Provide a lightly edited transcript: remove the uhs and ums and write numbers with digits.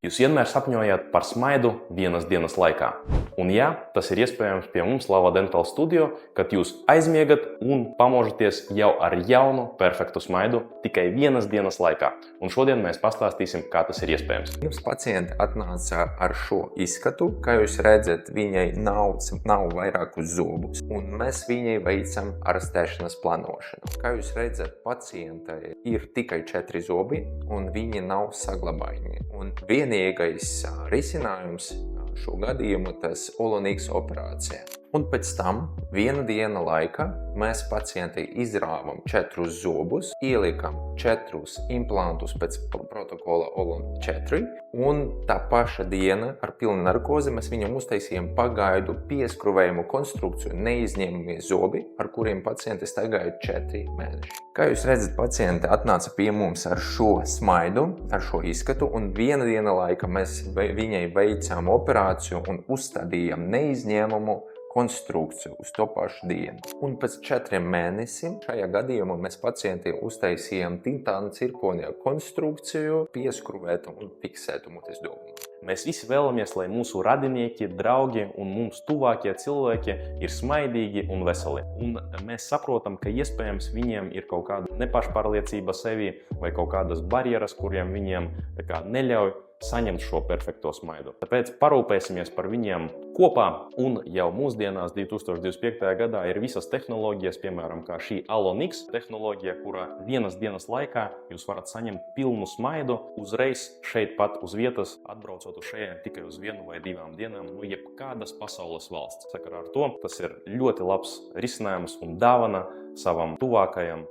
Jūs vienmēr sapņojat par smaidu vienas dienas laikā. Un jā, tas ir iespējams pie mums Lava Dental Studio, kad jūs aizmiegat un pamožaties jau ar jaunu, perfektu smaidu tikai vienas dienas laikā. Un šodien mēs pastāstīsim, kā tas ir iespējams. Jums pacienti atnāca ar šo izskatu, kā jūs redzat, viņai nav vairākus zobus, un mēs viņai veicam ārstēšanas plānošanu. Kā jūs redzat, pacientai ir tikai 4 zobi, un viņi nav saglabājumi. Un vienīgais risinājums šo gadījumu tas Olonix operācija. Un pēc tam viena diena laikā mēs pacientei izrāvam 4 zobus, ielikam 4 implantus pēc protokola Olon 4, un tā paša diena ar pilnu narkozi mēs viņam uztaisījām pagaidu pieskrūvējumu konstrukciju, neizņēmamie zobi, ar kuriem pacienti staigāja 4 mēneši. Kā jūs redzat, pacienti atnāca pie mums ar šo smaidu, ar šo izskatu, un viena diena laikā mēs viņai veicām operāciju un uzstādījām neizņēmumu konstrukciju uz to pašu dienu. Un pēc 4 mēnešiem šajā gadījumā mēs pacientiem uztaisījām titāna cirkonija konstrukciju, pieskrūvētu un fiksētu mutes dobumu. Mēs visi vēlamies, lai mūsu radinieki, draugi un mums tuvākie cilvēki ir smaidīgi un veseli. Un mēs saprotam, ka iespējams viņiem ir kaut kāda nepašpārliecība sevi vai kaut kādas barjeras, kuriem viņiem neļauj saņemt šo perfekto smaidu. Tāpēc parūpēsimies par viņiem kopā, un jau mūsdienās 2025. gadā ir visas tehnoloģijas, piemēram, kā šī Olonix tehnoloģija, kurā vienas dienas laikā jūs varat saņemt pilnu smaidu uzreiz šeit pat uz vietas, atbraucot uz šeit tikai uz 1 vai 2 dienām no jebkādas pasaules valsts. Sakarā ar to tas ir ļoti labs risinājums un dāvana savam tuvākajam